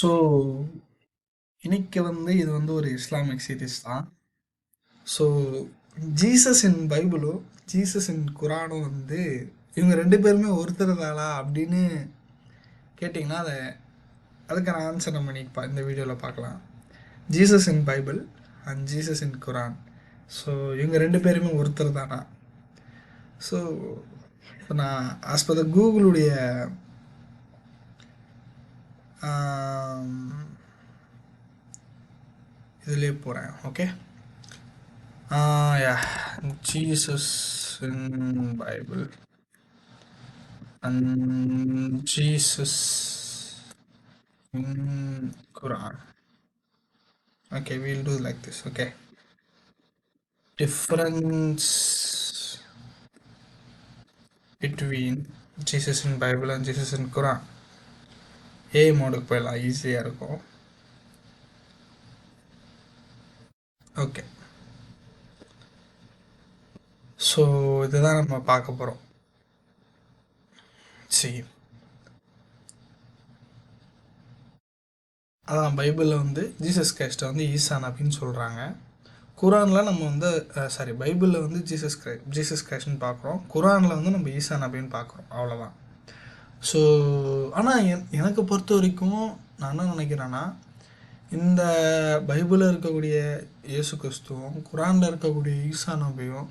So இன்னைக்கு இது ஒரு இஸ்லாமிக் சீரீஸ் தான். ஸோ ஜீசஸ் இன் பைபிளும் ஜீசஸ் இன் குரானும் இவங்க ரெண்டு பேருமே ஒருத்தர் தாளா அப்படின்னு கேட்டிங்கன்னா அதுக்கான ஆன்சர் நம்ம இன்னைக்கு இந்த வீடியோவில் பார்க்கலாம். Jesus in Bible and Jesus in Quran. So இவங்க ரெண்டு பேருமே ஒருத்தர் தானா? ஸோ இப்போ நான் ஆஸ் பர் த கூகுளுடைய இதுலேயே போகிறேன். Okay, yeah, Jesus in Bible and Jesus in Quran. Okay, we'll do like this. Okay, difference between Jesus in Bible and Jesus in Quran. ஏ மோடுக்கு போயிடலாம், ஈஸியாக இருக்கும். ஓகே, ஸோ இதுதான் நம்ம பார்க்க போகிறோம். சரி, அதான் பைபிளில் ஜீசஸ் கிரைஸ்ட்டை ஈசான் அப்படின்னு சொல்கிறாங்க. குரானில் நம்ம பைபிளில் ஜீசஸ் கிரைஸ்ட்னு பார்க்குறோம். குரானில் நம்ம ஈசான் அப்படின்னு பார்க்குறோம், அவ்வளோதான். ஸோ ஆனால் எனக்கு பொறுத்த வரைக்கும் நான் என்ன நினைக்கிறேன்னா, இந்த பைபிளில் இருக்கக்கூடிய இயேசு கிறிஸ்துவும் குரானில் இருக்கக்கூடிய ஈசா நபியும்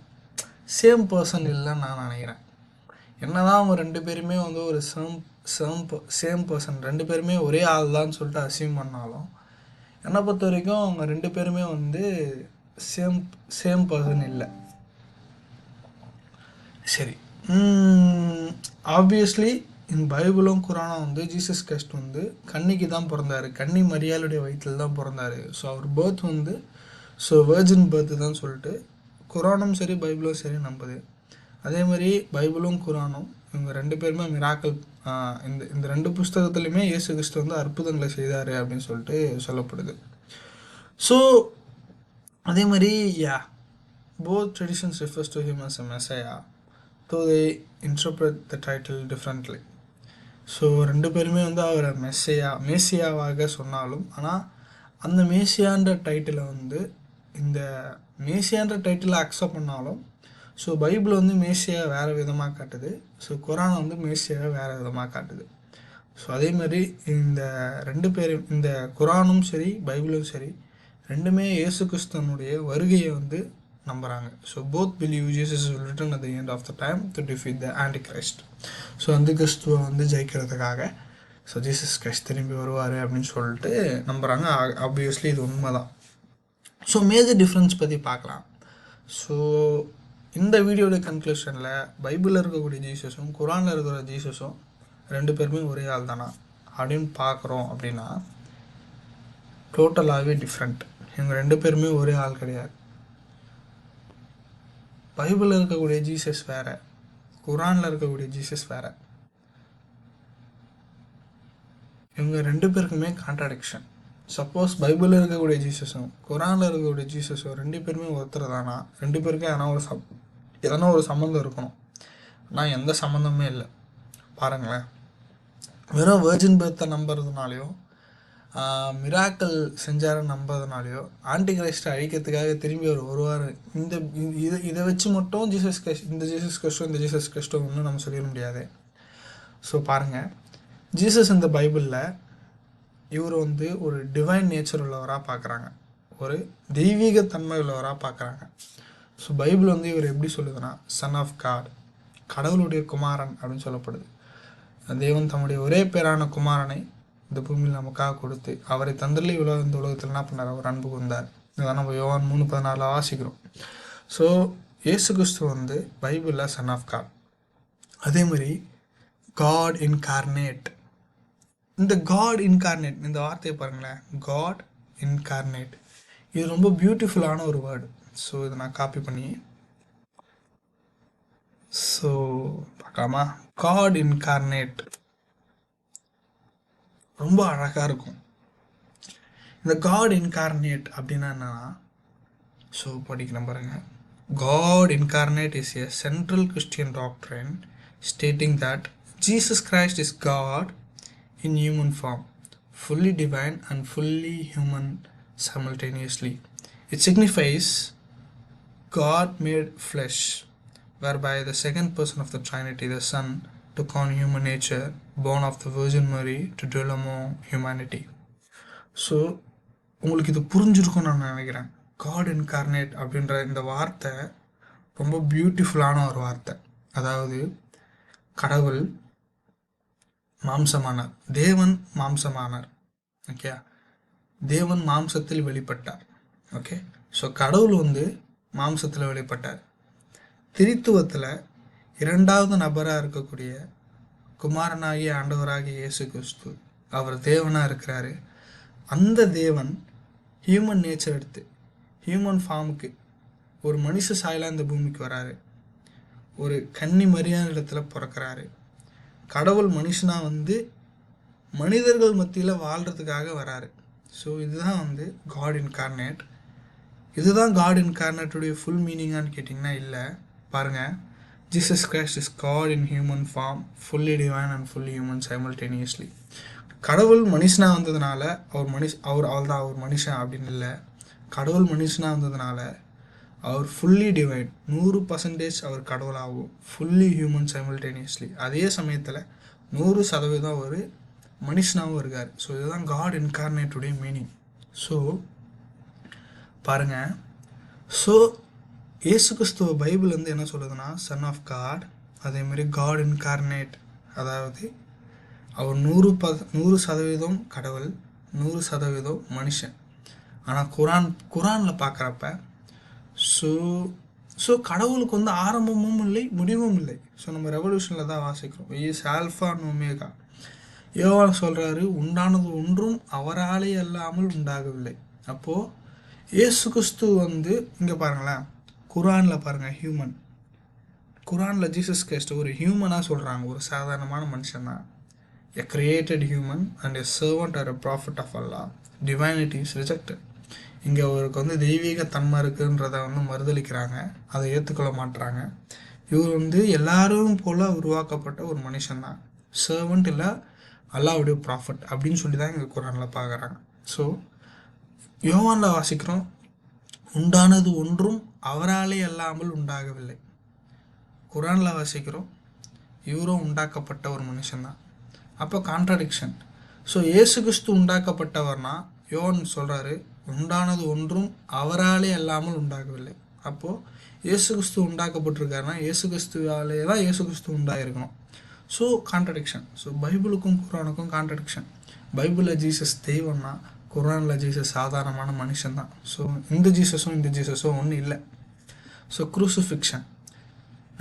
சேம் பர்சன் இல்லைன்னு நான் நினைக்கிறேன். என்னதான் அவங்க ரெண்டு பேருமே ஒரு சேம் பர்சன், ரெண்டு பேருமே ஒரே ஆள் தான் சொல்லிட்டு அசியூம் பண்ணாலும், என்னை பொறுத்த வரைக்கும் அவங்க ரெண்டு பேருமே சேம் பர்சன் இல்லை. சரி, ஆப்வியஸ்லி இந்த பைபிளும் குரானும் ஜீசஸ் கிரைஸ்ட் கன்னிக்கு தான் பிறந்தார், கன்னி மரியாளுடைய வயிற்றில் தான் பிறந்தார். ஸோ அவர் பர்த் வெர்ஜின் பர்த் தான் சொல்லிட்டு குரானும் சரி பைபிளும் சரி நம்புது. அதே மாதிரி பைபிளும் குரானும் இவங்க ரெண்டு பேருமே மிராக்கள், இந்த ரெண்டு புஸ்தகத்துலையுமே இயேசு கிறிஸ்து அற்புதங்களை செய்தார் அப்படின்னு சொல்லிட்டு சொல்லப்படுது. ஸோ அதே மாதிரி both traditions refers to him as a messiah, though they interpret the title differently. So ரெண்டு பேருமே அவரை மேசியாவாக சொன்னாலும், ஆனால் அந்த மேசியான்ற டைட்டிலை இந்த மேசியான்ற டைட்டிலை அக்செப்ட் பண்ணாலும், ஸோ பைபிள் மேசியா வேறு விதமாக காட்டுது, ஸோ குரான் மேசியாவை வேறு விதமாக காட்டுது. ஸோ அதே மாதிரி இந்த ரெண்டு பேரும், இந்த குரானும் சரி பைபிளும் சரி, ரெண்டுமே இயேசு கிறிஸ்துவனுடைய வருகையை நம்புகிறாங்க. So both believe Jesus will return at the end of the time to defeat the antichrist. So அந்த கிறிஸ்துவை ஜெயிக்கிறதுக்காக ஸோ ஜீசஸ் கிரைஸ்ட் திரும்பி வருவார் அப்படின்னு சொல்லிட்டு நம்புகிறாங்க. ஆப்வியஸ்லி இது உண்மை தான். ஸோ மேஜர் டிஃப்ரென்ஸ் பற்றி பார்க்கலாம். ஸோ இந்த வீடியோட கன்க்ளூஷனில் பைபிளில் இருக்கக்கூடிய ஜீசஸும் குரானில் இருக்கிற ஜீசஸும் ரெண்டு பேருமே ஒரே ஆள் தானா அப்படின்னு பார்க்குறோம் அப்படின்னா, டோட்டலாகவே டிஃப்ரெண்ட். இவங்க ரெண்டு பேருமே ஒரே ஆள் கிடையாது. பைபிளில் இருக்கக்கூடிய ஜீசஸ் வேறு, குரானில் இருக்கக்கூடிய ஜீசஸ் வேறு. இவங்க ரெண்டு பேருக்குமே கான்ட்ராடிக்ஷன். சப்போஸ் பைபிளில் இருக்கக்கூடிய ஜீசஸும் குரானில் இருக்கக்கூடிய ஜீசஸும் ரெண்டு பேருமே ஒருத்தர் தானா, ரெண்டு பேருக்கும் எதனா ஒரு சம்மந்தம் இருக்கணும். ஆனால் எந்த சம்மந்தமே இல்லை. பாருங்களேன், வெறும் வெர்ஜின் பர்த்தை நம்புறதுனாலையும் மிராக்கள் செஞ்சார நம்புறதுனாலையோ ஆன்டி கிரைஸ்ட்டை அழிக்கிறதுக்காக திரும்பி அவர் வருவார், இதை வச்சு மட்டும் ஜீசஸ் கிரைஸ்ட், இந்த ஜீசஸ் கிறிஸ்டோ ஒன்றும் நம்ம சொல்லிட முடியாது. ஸோ பாருங்கள், ஜீசஸ் இந்த பைபிளில் இவர் ஒரு டிவைன் நேச்சர் உள்ளவராக பார்க்குறாங்க, ஒரு தெய்வீக தன்மை உள்ளவராக பார்க்குறாங்க. ஸோ பைபிள் இவர் எப்படி சொல்லுதுன்னா, சன் ஆஃப் காட், கடவுளுடைய குமாரன் அப்படின்னு சொல்லப்படுது. தேவன் தம்முடைய ஒரே பேரான குமாரனை இந்த பூமியில் நமக்காக கொடுத்து அவரை தந்தள்ளி இந்த உலகத்தில் என்ன பண்ணார், அவர் அன்பு கொண்டார். இதான் நம்ம யோவான் 3:14 வாசிக்கிறோம். ஸோ இயேசு கிறிஸ்து பைபிளில் சன் ஆஃப் காட். அதே மாதிரி காட் இன்கார்னேட். இந்த காட் இன்கார்னேட் இந்த வார்த்தையை பாருங்களேன், காட் இன்கார்னேட், இது ரொம்ப பியூட்டிஃபுல்லான ஒரு வேர்டு. ஸோ இதை நான் காப்பி பண்ணி ஸோ பார்க்கலாமா. காட் இன்கார்னேட் ரொம்ப அழகாக இருக்கும். இந்த காட் இன்கார்னேட் அப்படின்னா என்னன்னா, ஸோ படிக்கிறேன் பாருங்கள். God incarnate is a central Christian doctrine stating that Jesus Christ is God in human form, fully divine and fully human simultaneously. It signifies God made flesh, whereby the second person of the Trinity, the Son, took on human nature, born of the Virgin Mary, to dwell among humanity. So உங்களுக்கு இது புரிஞ்சிருக்கும்னு நான் நினைக்கிறேன். God incarnate அப்படின்ற இந்த வார்த்தை ரொம்ப பியூட்டிஃபுல்லான ஒரு வார்த்தை. அதாவது கடவுள் மாம்சமானார், தேவன் மாம்சமானார். ஓகே, தேவன் மாம்சத்தில் வெளிப்பட்டார். ஓகே, ஸோ கடவுள் மாம்சத்தில் வெளிப்பட்டார். திரித்துவத்தில் இரண்டாவது நபராக இருக்கக்கூடிய குமாரனாகிய ஆண்டவராகிய இயேசு கிறிஸ்து, அவர் தேவனாக இருக்கிறாரு. அந்த தேவன் ஹியூமன் நேச்சர் எடுத்து ஹியூமன் ஃபார்முக்கு ஒரு மனுஷ சாயலாக இந்த பூமிக்கு வராரு. ஒரு கன்னி மரியான இடத்துல பிறக்கிறாரு. கடவுள் மனுஷனாக மனிதர்கள் மத்தியில் வாழ்கிறதுக்காக வராரு. ஸோ இதுதான் காட் இன்கார்னேட். இதுதான் காட் இன்கார்னேட்டுடைய ஃபுல் மீனிங்கான்னு கேட்டிங்கன்னா இல்லை. பாருங்கள், Jesus Christ is god in human form, fully divine and fully human simultaneously. கடவுள் மனுஷனாக வந்ததுனால அவர் மனுஷன் அப்படின்னு இல்லை. கடவுள் மனுஷனாக வந்ததுனால அவர் ஃபுல்லி டிவைன், 100% அவர் கடவுளாகவும், ஃபுல்லி ஹியூமன் சைமல்டேனியஸ்லி, அதே சமயத்தில் 100% அவர் மனுஷனாகவும் இருக்கார். ஸோ இதுதான் காட் இன்கார்னேட்டுடைய மீனிங். ஸோ பாருங்கள், ஸோ இயேசு கிறிஸ்துவ பைபிள் என்ன சொல்லுதுன்னா, சன் ஆஃப் காட், அதேமாதிரி காட் இன்கார்னேட், அதாவது அவர் 100% கடவுள், 100% மனுஷன். ஆனால் குரானில் பார்க்குறப்ப ஸோ கடவுளுக்கு ஆரம்பமும் இல்லை முடிவும் இல்லை. ஸோ நம்ம ரெவல்யூஷனில் தான் வாசிக்கிறோம், இஸ் ஆல்ஃபா அண்ட் ஒமேகா. யோவான் சொல்கிறாரு, உண்டானது ஒன்றும் அவராலே அல்லாமல் உண்டாகவில்லை. அப்போது இயேசு கிறிஸ்து இங்கே பாருங்களேன், குரானில் பாருங்கள், ஹியூமன், குரானில் ஜீசஸ் கிரைஸ்ட் ஒரு ஹியூமனாக சொல்கிறாங்க, ஒரு சாதாரணமான மனுஷன் தான். A created human and a servant or a prophet of Allah. Divinity is rejected. இங்கே அவருக்கு தெய்வீக தன்மை இருக்குன்றதை மறுதளிக்கிறாங்க, அதை ஏற்றுக்கொள்ள மாட்டுறாங்க. இவர் எல்லாரும் போல் உருவாக்கப்பட்ட ஒரு மனுஷன்தான், சர்வன்ட் இல்லை அல்லாவுடைய ப்ராஃபட் அப்படின்னு சொல்லி தான் இங்கே குரானில் பார்க்குறாங்க. ஸோ யோவானில் வாசிக்கிறோம், உண்டானது ஒன்றும் அவராலே அல்லாமல் உண்டாகவில்லை. குரானில் வாசிக்கிறோம், இவரும் உண்டாக்கப்பட்ட ஒரு மனுஷன்தான். அப்போ கான்ட்ராடிக்ஷன். ஸோ இயேசு கிறிஸ்து உண்டாக்கப்பட்டவர்னா யோவான் சொல்கிறாரு, உண்டானது ஒன்றும் அவராலே அல்லாமல் உண்டாகவில்லை. அப்போது இயேசு கிறிஸ்து உண்டாக்கப்பட்டிருக்காருன்னா இயேசு கிறிஸ்துவாலே தான் இயேசு கிறிஸ்து உண்டாயிருக்கணும். So contradiction. ஸோ பைபிளுக்கும் குரானுக்கும் கான்ட்ரடிக்ஷன். பைபிளில் ஜீசஸ் தெய்வம்னா குரானில் ஜீசஸ் சாதாரணமான மனுஷன்தான். ஸோ இந்த ஜீசஸும் ஒன்றும் இல்லை. ஸோ க்ரூசிஃபிக்ஷன்,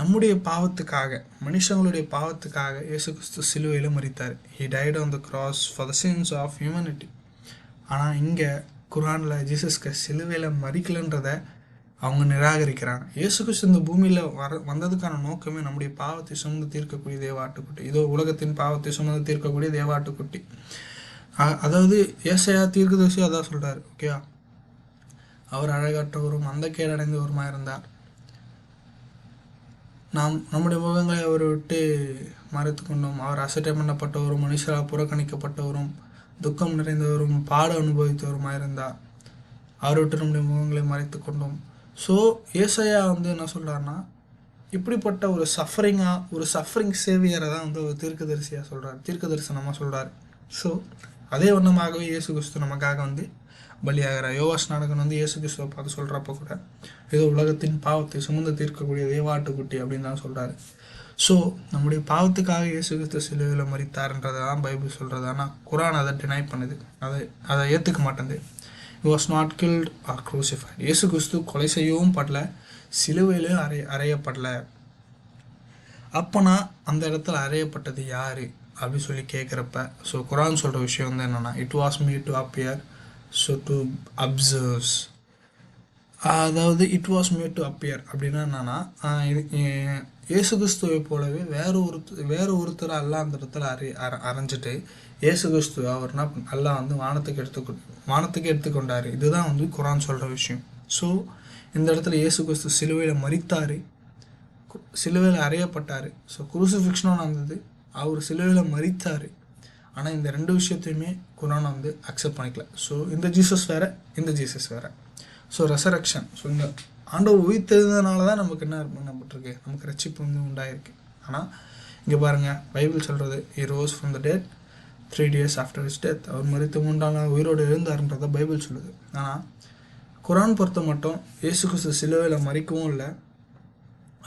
நம்முடைய பாவத்துக்காக, மனுஷங்களுடைய பாவத்துக்காக இயேசு கிறிஸ்து சிலுவையில் மரித்தார். He died on the cross for the sins of humanity. ஆனால் இங்கே குரானில் ஜீசஸ் கிறிஸ்ட் சிலுவையில் மறிக்கலன்றதை அவங்க நிராகரிக்கிறாங்க. இயேசு கிறிஸ்து இந்த பூமியில் வந்ததுக்கான நோக்கமே நம்முடைய பாவத்தை சுமந்து தீர்க்கக்கூடிய தேவாட்டுக்குட்டி. இதோ உலகத்தின் பாவத்தை சுமந்து தீர்க்கக்கூடிய தேவாட்டுக்குட்டி. அதாவது ஏசாயா தீர்க்கதரிசி அதான் சொல்கிறார். ஓகேவா, அவர் அழகற்றவரும் அந்த கேடடைந்தவருமா இருந்தார். நாம் நம்முடைய முகங்களை அவரை விட்டு மறைத்து கொண்டோம். அவர் அசட்டை பண்ணப்பட்டவரும் மனுஷரால் புறக்கணிக்கப்பட்டவரும் துக்கம் நிறைந்தவரும் பாட அனுபவித்தவருமாக இருந்தார். அவரை விட்டு நம்முடைய முகங்களை மறைத்து கொண்டோம். ஸோ ஏசாயா என்ன சொல்கிறாருன்னா, இப்படிப்பட்ட ஒரு சஃபரிங் சேவியரை தான் ஒரு தீர்க்கதரிசியாக சொல்கிறார், தீர்க்க தரிசனமாக சொல்கிறார். ஸோ அதே வண்ணமாகவே இயேசு கிறிஸ்து நமக்காக பலியாகிறார். யோவாஸ்நானகன் இயேசு கிறிஸ்துவை பார்த்து சொல்கிறப்ப கூட ஏதோ உலகத்தின் பாவத்தை சுமந்து தீர்க்கக்கூடிய தேவாட்டுக்குட்டி அப்படின்னு தான் சொல்கிறாரு. ஸோ நம்முடைய பாவத்துக்காக இயேசு கிறிஸ்து சிலுவையில் மரித்தார்ன்றதை தான் பைபிள் சொல்கிறது. ஆனால் குரான் அதை டினை பண்ணுது, அதை ஏற்றுக்க மாட்டேங்குது. He was not killed or crucified. இயேசு கிறிஸ்து கொலை செய்யவும் படல, சிலுவையிலும் அறையப்படல. அப்போனா அந்த இடத்துல அறையப்பட்டது யார் அப்படின்னு சொல்லி கேட்குறப்ப, ஸோ குரான் சொல்கிற விஷயம் என்னென்னா, it was made to appear, so to observes. அதாவது it was made to appear அப்படின்னா என்னென்னா, இயேசு கிறிஸ்துவை போலவே வேறு ஒருத்தர் அல்லா அந்த இடத்துல அரைஞ்சிட்டு இயேசு கிறிஸ்து அவர்னா அல்லா வானத்துக்கு எடுத்துக்கொண்டார். இதுதான் குரான் சொல்கிற விஷயம். ஸோ இந்த இடத்துல இயேசு கிறிஸ்து சிலுவையில் மரித்தார், சிலுவையில் அறையப்பட்டார். ஸோ குரூசிஃபிக்ஷனும் நடந்தது, அவர் சிலுவையில் மரித்தார். ஆனால் இந்த ரெண்டு விஷயத்தையுமே குரானை வந்து அக்செப்ட் பண்ணிக்கல. ஸோ இந்த ஜீசஸ் வேறு, இந்த ஜீசஸ் வேறு. ஸோ ரெசரக்ஷன், ஸோ இந்த ஆண்டவர் உயிர்த்தெழுந்ததுனால தான் நமக்கு என்ன பண்ணப்பட்டிருக்கு, நமக்கு ரட்சிப்பு வந்து உண்டாயிருக்கு. ஆனால் இங்கே பாருங்கள், பைபிள் சொல்கிறது he rose from the dead 3 days after his death. அவர் மரித்து 3ஆம் நாள் உயிரோடு எழுந்தாருன்றதை பைபிள் சொல்லுது. ஆனால் குரான் பொறுத்த மட்டும் இயேசு கிறிஸ்து சிலுவையில் மறிக்கவும் இல்லை,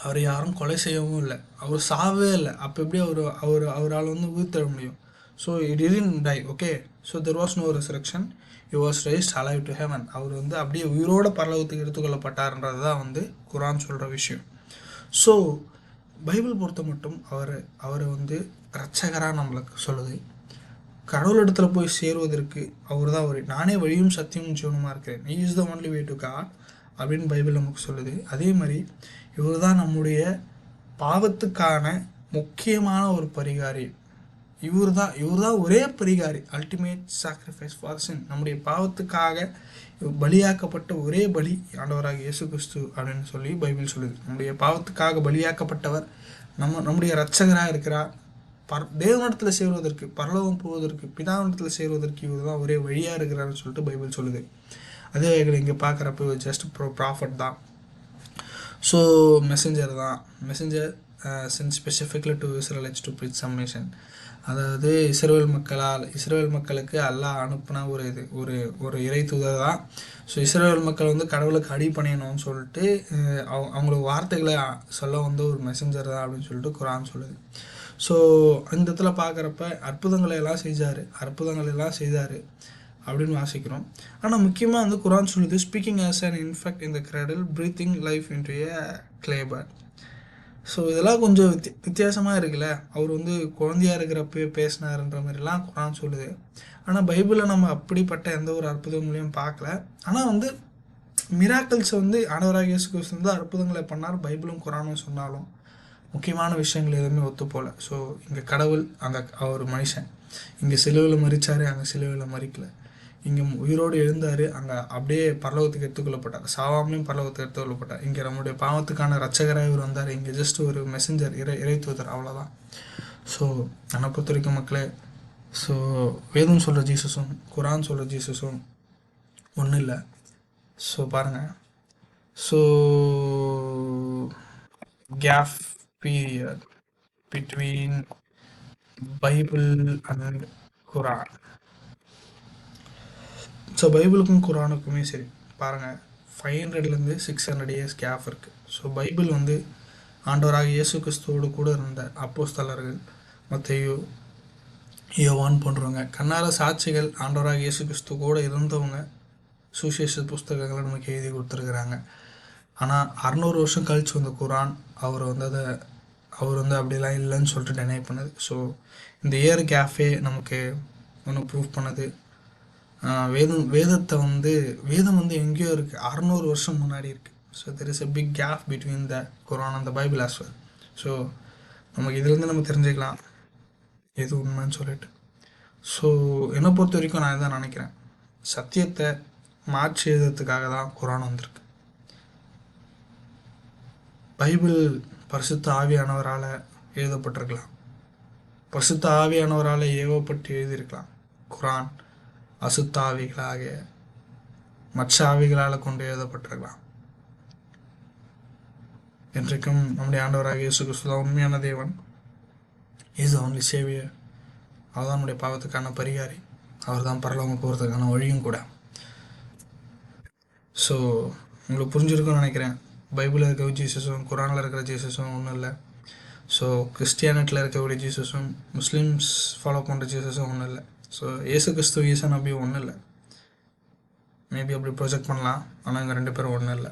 அவரை யாரும் கொலை செய்யவும் இல்லை, அவர் சாவே இல்லை. அப்போ எப்படி அவரால் வந்து உயிர் தர முடியும்? So it didn't die, okay. So there was no resurrection, he was raised alive to heaven. அவர் வந்து அப்படியே உயிரோட பரலோகத்துக்கு எடுத்துக்கொள்ளப்பட்டார்ன்றது தான் வந்து குரான் சொல்கிற விஷயம். ஸோ பைபிள் பொறுத்த மட்டும் அவரை வந்து இரட்சகராக நம்மளுக்கு சொல்லுது. கடவுள் இடத்துல போய் சேருவதற்கு அவர் தான் நானே வழியும் சத்தியமும் ஜீவனுமாக இருக்கிறேன், he is the only way to God அப்படின்னு பைபிள் நமக்கு சொல்லுது. அதே மாதிரி இவர் தான் நம்முடைய பாவத்துக்கான முக்கியமான ஒரு பரிகாரி. இவர் தான் ஒரே பரிகாரி, அல்டிமேட் சாக்ரிஃபைஸ் ஃபார் சின். நம்முடைய பாவத்துக்காக பலியாக்கப்பட்ட ஒரே பலி ஆண்டவராக இயேசு கிறிஸ்து அப்படின்னு சொல்லி பைபிள் சொல்லுது. நம்முடைய பாவத்துக்காக பலியாக்கப்பட்டவர் நம்முடைய இரட்சகராக இருக்கிறார். தேவனிடத்தில் சேருவதற்கு, பரலோகம் போவதற்கு, பிதாவிடத்தில் சேருவதற்கு இவர் தான் ஒரே வழியாக இருக்கிறாருன்னு சொல்லிட்டு பைபிள் சொல்லுது. அதே வகையில் இங்கே பார்க்குறப்ப ஜஸ்ட் ப்ராஃபட் தான், ஸோ மெசஞ்சர் தான். Messenger sent specifically to Israelites to preach some mission. அதாவது இஸ்ரேல் மக்களுக்கு அல்லாஹ் அனுப்புன ஒரு இறை தூதர் தான். ஸோ இஸ்ரேல் மக்கள் வந்து கடவுளுக்கு அடிபணியணும்னு சொல்லிட்டு அவங்களுக்கு வார்த்தைகளை சொல்ல வந்து ஒரு மெசஞ்சர் தான் அப்படின்னு சொல்லிட்டு குரான் சொல்லுது. ஸோ அந்த இடத்துல பார்க்குறப்ப அற்புதங்களை எல்லாம் செய்தார் அப்படின்னு வாசிக்கிறோம். ஆனால் முக்கியமாக வந்து குரான் சொல்லுது, speaking as an infant in the cradle, breathing life into a clay bird. So இதெல்லாம் கொஞ்சம் வித்தியாசமாக இருக்குல்ல. அவர் வந்து குழந்தையாக இருக்கிறப்ப பேசினாருன்ற மாதிரிலாம் குரான் சொல்லுது. ஆனால் பைபிளில் நம்ம அப்படிப்பட்ட எந்த ஒரு அற்புதங்களையும் பார்க்கல. ஆனால் வந்து மிராக்கிள்ஸ் வந்து ஆண்டவராக இயேசு கிறிஸ்து வந்து அற்புதங்களை பண்ணார், பைபிளும் குரானும் சொன்னாலும் முக்கியமான விஷயங்கள் எதுவுமே ஒத்து போகல. ஸோ இங்கே கடவுள், அங்கே அவர் மனுஷன், இங்கே சிலுவையில் மறிச்சார், அங்கே சிலுவையில் மறிக்கல. இங்கே உயிரோடு எழுந்தார், அங்கே அப்படியே பரலோகத்துக்கு எடுத்துக்கொள்ளப்பட்டார், சாவாமலையும் பரலோகத்துக்கு எடுத்துக்கொள்ளப்பட்டார். இங்கே நம்முடைய பாவத்துக்கான ரட்சகராக இவர் வந்தார். இங்கே ஜஸ்ட் ஒரு மெசஞ்சர், இறை தூதர், அவ்வளோதான். ஸோ என்னை பொறுத்த வரைக்கும் மக்களே, ஸோ வேதம் சொல்கிற ஜீசஸும் குரான் சொல்கிற ஜீசஸும் ஒன்றும் இல்லை. ஸோ பாருங்கள், so gap period between Bible and Quran. So பைபிளுக்கும் குரானுக்குமே சரி பாருங்கள், 500லேருந்து 600 இயர்ஸ் கேப் இருக்குது. ஸோ பைபிள் வந்து ஆண்டவராக இயேசு கிறிஸ்துவோடு கூட இருந்த அப்போஸ்தலர்கள், மத்தேயு, யோவான் போன்றவங்க, கண்ணார சாட்சிகள், ஆண்டவராக இயேசு கிறிஸ்து கூட இருந்தவங்க சுவிசேஷ புஸ்தகங்களை நமக்கு எழுதி கொடுத்துருக்குறாங்க. ஆனால் 600 வருஷம் கழிச்சு வந்த குரான் அவர் வந்து அப்படிலாம் இல்லைன்னு சொல்லிட்டு டெனை பண்ணுது. ஸோ இந்த இயர் கேஃபே நமக்கு ஒன்று ப்ரூவ் பண்ணுது. வேதம் வந்து எங்கேயோ இருக்குது, 600 வருஷம் முன்னாடி இருக்குது. So there is a big gap between the Quran and the Bible as well. So நமக்கு இதுலேருந்து நம்ம தெரிஞ்சுக்கலாம் எது உண்மைன்னு சொல்லிட்டு. ஸோ என்னை பொறுத்த வரைக்கும் நான் இதான் நினைக்கிறேன், சத்தியத்தை மாற்றி எழுதுறதுக்காக தான் குரான் வந்திருக்கு. பைபிள் பரிசுத்த ஆவியானவரால் எழுதப்பட்டிருக்கலாம், பரிசுத்த ஆவியானவரால் ஏவப்பட்டு எழுதியிருக்கலாம். குரான் அசுத்த ஆவிகளாக மற்ற ஆவிகளால் கொண்டு எழுதப்பட்டிருக்கலாம். என்றைக்கும் நம்முடைய ஆண்டவராக இயேசு கிறிஸ்து தான் உண்மையான தேவன், இஸ் ஒன்லி சேவியர். அவர் தான் நம்முடைய பாவத்துக்கான பரிகாரி, அவர் தான் பரலோகம் போகிறதுக்கான வழியும் கூட. ஸோ உங்களுக்கு புரிஞ்சிருக்குன்னு நினைக்கிறேன். பைபிளில் இருக்கிற ஜீசஸும் குரானில் இருக்கிற ஜீசஸும் ஒன்றும் இல்லை. ஸோ கிறிஸ்டியானிட்டியில் இருக்கக்கூடிய ஜீசஸும் முஸ்லீம்ஸ் ஃபாலோ பண்ணுற ஜீசஸும் ஒன்றும் இல்லை. ஸோ இயேசு கிறிஸ்து ஈசா நபியும் ஒன்றும் இல்லை. மேபி அப்படி ப்ரொஜெக்ட் பண்ணலாம், ஆனால் இங்கே 2 பேரும் ஒன்றும் இல்லை.